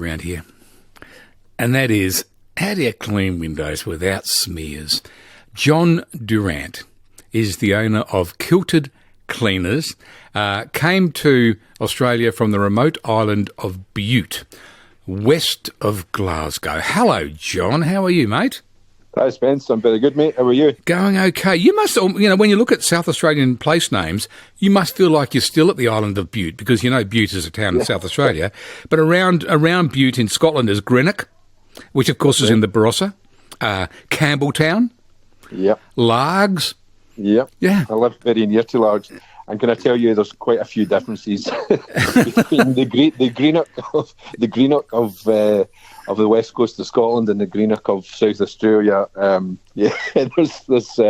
around here, and that is, how do you clean windows without smears? John Durrant is the owner of Kilted Cleaners, came to Australia from the remote island of Bute, west of Glasgow. Hello, John. How are you, mate? Hi, Spence. I'm very good, mate. How are you? Going okay. You must, when you look at South Australian place names, you must feel like you're still at the island of Bute, because Bute is a town in South Australia. But around Bute in Scotland is Greenock, which of course is in the Barossa, Campbelltown, Largs. Yep. Yeah. I live very near to Largs. And can I tell you, there's quite a few differences between the Greenock of the west coast of Scotland and the Greenock of South Australia. There's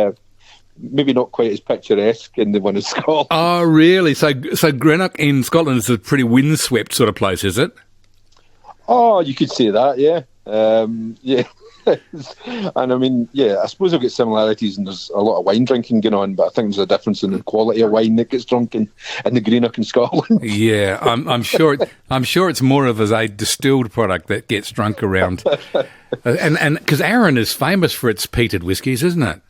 maybe not quite as picturesque in the one in Scotland. Oh, really? So Greenock in Scotland is a pretty windswept sort of place, is it? Oh, you could say that, yeah. Yeah. And I mean, I suppose I've got similarities, and there's a lot of wine drinking going on, but I think there's a difference in the quality of wine that gets drunk in the Greenock in Scotland. Yeah, I'm sure it's more of a distilled product that gets drunk around, and because Arran is famous for its peated whiskies, isn't it?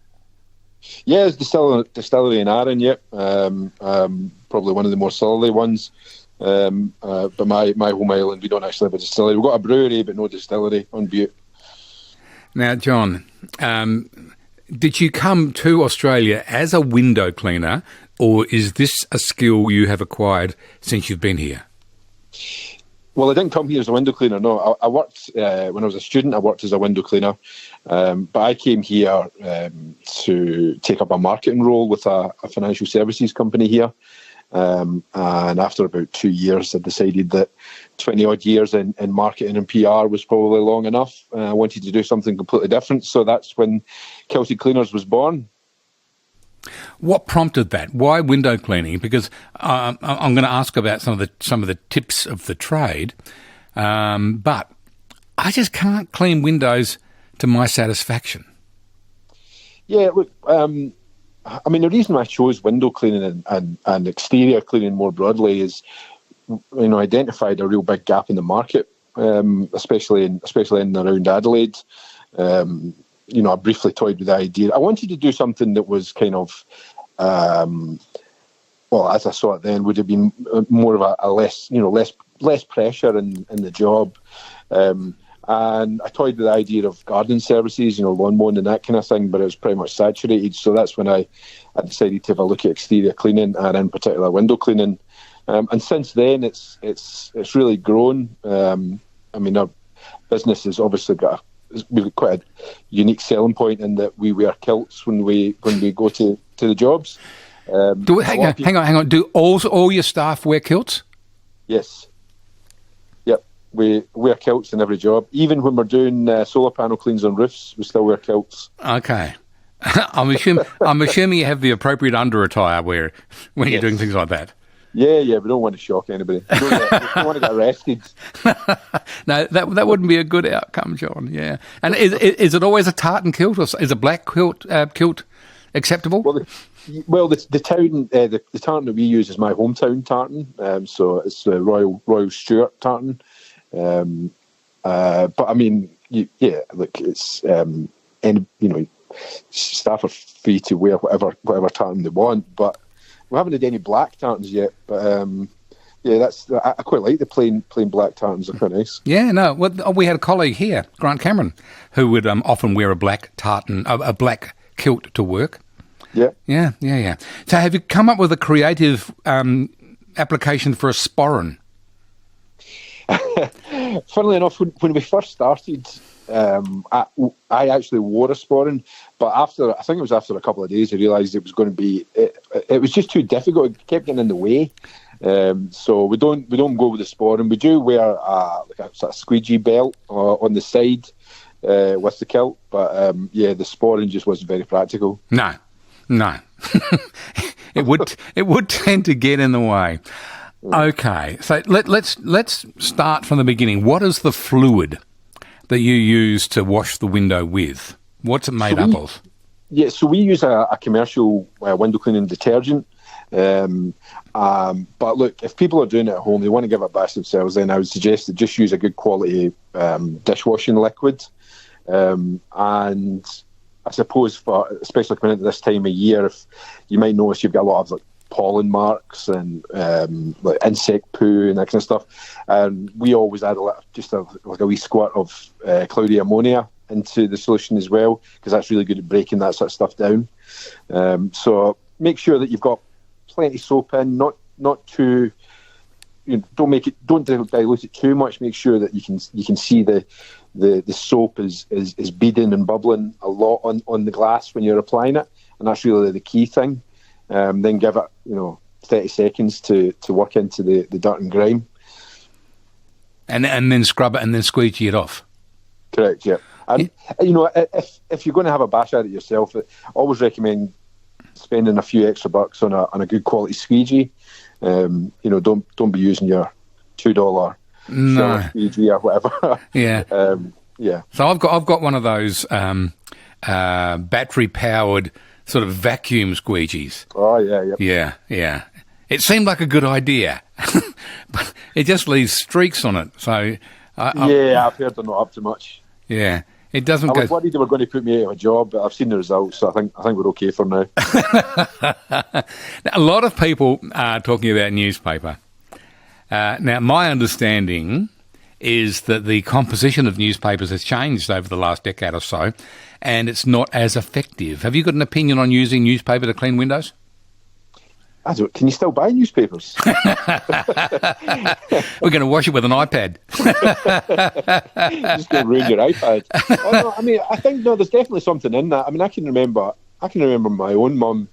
Yeah, it's distillery in Arran. Yep, probably one of the more southerly ones. But my home island, we don't actually have a distillery. We've got a brewery, but no distillery on Bute. Now, John, did you come to Australia as a window cleaner, or is this a skill you have acquired since you've been here? Well, I didn't come here as a window cleaner, no. I worked, when I was a student, I worked as a window cleaner. But I came here to take up a marketing role with a financial services company here. And after about 2 years, I decided that 20-odd years in marketing and PR was probably long enough. I wanted to do something completely different, so that's when Kilted Cleaners was born. What prompted that? Why window cleaning? Because I'm going to ask about some of the tips of the trade, but I just can't clean windows to my satisfaction. Yeah, look, I mean, the reason I chose window cleaning and exterior cleaning more broadly is, I identified a real big gap in the market, especially in and around Adelaide. I briefly toyed with the idea. I wanted to do something that was kind of, as I saw it then, would have been more of a less pressure in the job. And I toyed with the idea of gardening services, lawn mowing and that kind of thing, but it was pretty much saturated. So that's when I decided to have a look at exterior cleaning, and in particular window cleaning. And since then, it's really grown. I mean, our business has obviously we've got quite a unique selling point in that we wear kilts when we go to the jobs. Hang on. Do all your staff wear kilts? Yes. Yep. We wear kilts in every job. Even when we're doing solar panel cleans on roofs, we still wear kilts. Okay. I'm assuming you have the appropriate under attire when you're doing things like that. Yeah, we don't want to shock anybody. We don't want to get arrested. No, that wouldn't be a good outcome, John. Yeah, and is it always a tartan kilt, or is a black kilt acceptable? Well, the town, the tartan that we use is my hometown tartan. So it's the Royal Stuart tartan. But I mean, it's staff are free to wear whatever tartan they want, but we haven't had any black tartans yet, but I quite like the plain black tartans. They're quite nice. Yeah, no. Well, we had a colleague here, Grant Cameron, who would often wear a black tartan, a black kilt to work. Yeah. So, have you come up with a creative application for a sporran? Funnily enough, when we first started, I actually wore a sporran, but I think it was after a couple of days, I realised it was going to be. It was just too difficult. It kept getting in the way. So we don't go with the sporran. We do wear a sort of squeegee belt on the side with the kilt, but the sporran just wasn't very practical. No. It would tend to get in the way. Okay, so let's start from the beginning. What is the fluid that you use to wash the window with? What's it made up of? Yeah, so we use a commercial window cleaning detergent, But look, if people are doing it at home, they want to give it a bash themselves, then I would suggest to just use a good quality dishwashing liquid. And I suppose, especially coming into this time of year, if you might notice you've got a lot of like pollen marks and like insect poo and that kind of stuff. And we always add like a wee squirt of cloudy ammonia into the solution as well, because that's really good at breaking that sort of stuff down. So make sure that you've got plenty of soap in, not too. Don't dilute it too much. Make sure that you can see the soap is beading and bubbling a lot on the glass when you're applying it, and that's really the key thing. Then give it 30 seconds to work into the dirt and grime, and then scrub it and then squeegee it off. Correct. Yeah. And if you're going to have a bash at it yourself, I always recommend spending a few extra bucks on a good quality squeegee. Don't be using your $2 squeegee or whatever. Yeah. Yeah. So I've got one of those battery powered sort of vacuum squeegees. Oh yeah. Yeah. It seemed like a good idea, but it just leaves streaks on it. So I've heard they're not up to much. Yeah. It doesn't. I was worried they were going to put me out of a job, but I've seen the results, so I think we're okay for now. Now, a lot of people are talking about newspaper. Now, my understanding is that the composition of newspapers has changed over the last decade or so, and it's not as effective. Have you got an opinion on using newspaper to clean windows? Can you still buy newspapers? We're going to wash it with an iPad. Just going to ruin your iPad. I think there's definitely something in that. I mean, I can remember my own mum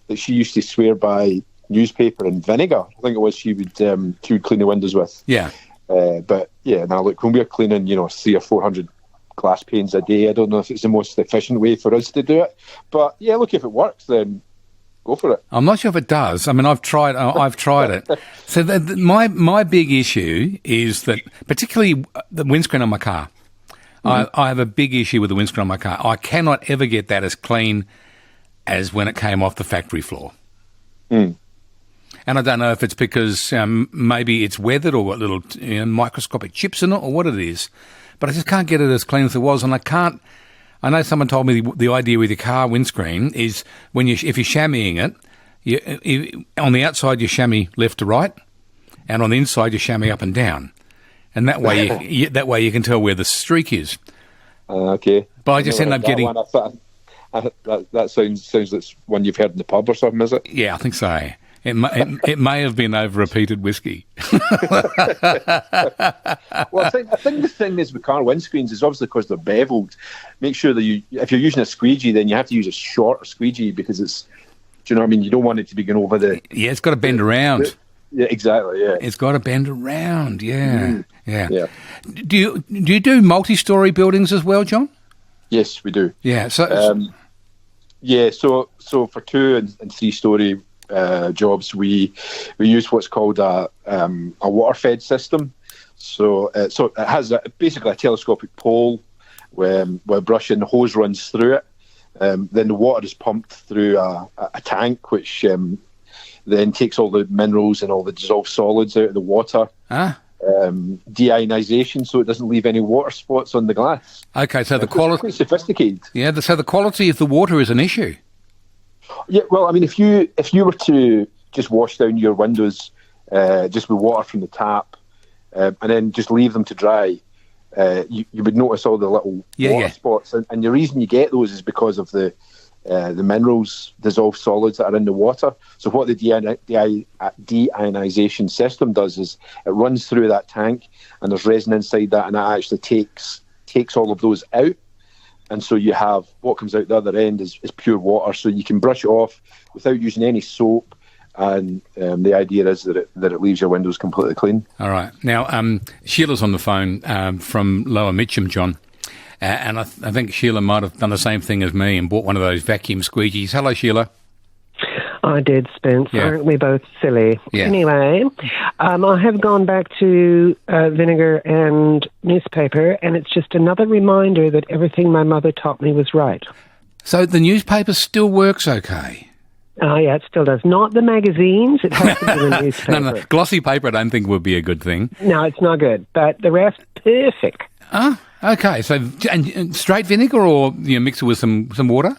that she used to swear by newspaper and vinegar. I think it was she would clean the windows with. Yeah. But yeah, now look, when we're cleaning, 300 or 400 glass panes a day, I don't know if it's the most efficient way for us to do it. But yeah, look, if it works, then go for it. I'm not sure if it does. I mean, I've tried it. So my big issue is that, particularly the windscreen on my car, I have a big issue with the windscreen on my car. I cannot ever get that as clean as when it came off the factory floor. Mm. And I don't know if it's because maybe it's weathered or got little microscopic chips in it or what it is, but I just can't get it as clean as it was, and I know someone told me the idea with your car windscreen is if you're chamoising it, on the outside you chamois left to right, and on the inside you chamois up and down, and that way you can tell where the streak is. Okay. But I just end up getting that sounds like one you've heard in the pub or something, is it? Yeah, I think so. It may have been over-repeated whiskey. Well, I think the thing is with car windscreens is obviously because they're beveled. Make sure that if you're using a squeegee, then you have to use a shorter squeegee because it's, do you know what I mean? You don't want it to be going over the... Yeah, it's got to bend around. Yeah, exactly, yeah. It's got to bend around, yeah. Yeah. Do you do multi-storey buildings as well, John? Yes, we do. Yeah, so... So for 2 and 3-storey jobs, we use what's called a water-fed system. So it has basically a telescopic pole where a brush and the hose runs through it. Then the water is pumped through a tank, which then takes all the minerals and all the dissolved solids out of the water. Deionization, so it doesn't leave any water spots on the glass. Okay, so the quality... Quite sophisticated. Yeah, so the quality of the water is an issue. Yeah, well, I mean, if you were to just wash down your windows just with water from the tap and then just leave them to dry, you would notice all the little water spots. And the reason you get those is because of the minerals, dissolved solids that are in the water. So what the deionization system does is it runs through that tank, and there's resin inside that, and that actually takes all of those out. And so you have what comes out the other end is pure water, so you can brush it off without using any soap. And the idea is that it leaves your windows completely clean. All right. Now, Sheila's on the phone from Lower Mitcham, John. And I think Sheila might have done the same thing as me and bought one of those vacuum squeegees. Hello, Sheila. I did, Spence. Yeah. Aren't we both silly? Yeah. Anyway, I have gone back to vinegar and newspaper, and it's just another reminder that everything my mother taught me was right. So the newspaper still works okay? Oh, yeah, it still does. Not the magazines. It has to be the newspaper. No. Glossy paper I don't think would be a good thing. No, it's not good. But the rest, perfect. Ah, okay. So, and straight vinegar or mix it with some water?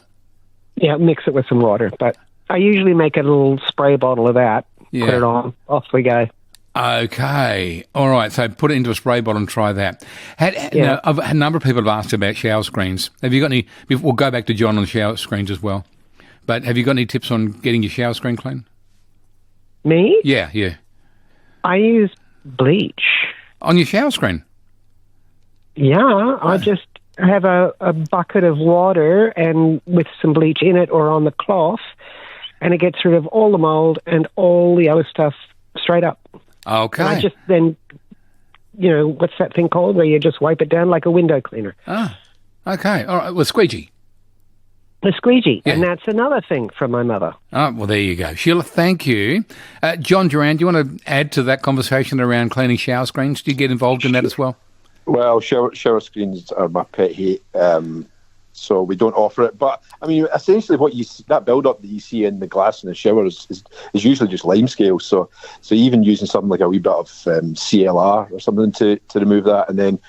Yeah, mix it with some water. But I usually make a little spray bottle of that, Yeah. put it on, off we go. Okay. All right. So put it into a spray bottle and try that. Yeah. A number of people have asked about shower screens. Have you got any? We'll go back to John on shower screens as well. But have you got any tips on getting your shower screen clean? Me? Yeah. I use bleach. On your shower screen? Yeah, I just have a bucket of water and with some bleach in it or on the cloth, and it gets rid of all the mold and all the other stuff straight up. Okay. And I just then, what's that thing called where you just wipe it down like a window cleaner? Ah, okay. All right. Well, squeegee. A squeegee. Yeah. And that's another thing from my mother. Oh, well, there you go. Sheila, thank you. John Durrant, do you want to add to that conversation around cleaning shower screens? Do you get involved in that as well? Well, shower screens are my pet hate, so we don't offer it. But I mean, essentially, that build-up that you see in the glass in the shower is usually just lime scale. So even using something like a wee bit of CLR or something to remove that, and then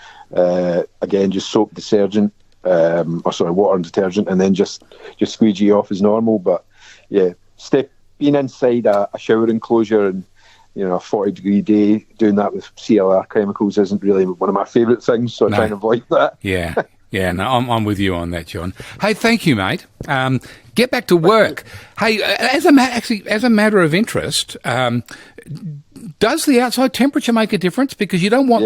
again just soap detergent, water and detergent, and then just squeegee off as normal. But yeah, being inside a shower enclosure and a 40-degree day, doing that with CLR chemicals isn't really one of my favourite things, so I try and avoid that. Yeah, no, I'm with you on that, John. Hey, thank you, mate. Get back to work. Hey, as a matter of interest, does the outside temperature make a difference? Because you don't want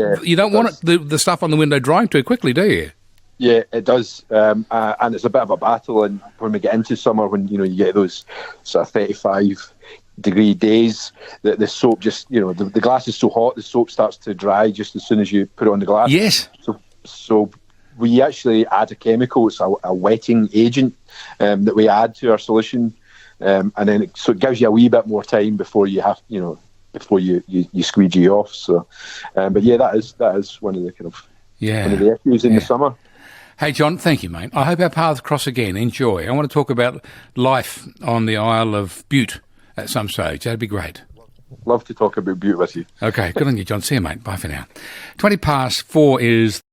the stuff on the window drying too quickly, do you? Yeah, it does, and it's a bit of a battle. And when we get into summer, when you get those sort of 35-degree days, the soap just the glass is so hot, the soap starts to dry just as soon as you put it on the glass. Yes. So we actually add a chemical. It's a wetting agent that we add to our solution, and then it gives you a wee bit more time before you have before you squeegee off. So, but yeah, that is one of the one of the issues in the summer. Hey, John, thank you, mate. I hope our paths cross again. Enjoy. I want to talk about life on the Isle of Bute at some stage. That'd be great. Love to talk about Bute with you. Okay, good on you, John. See you, mate. Bye for now. 4:20 is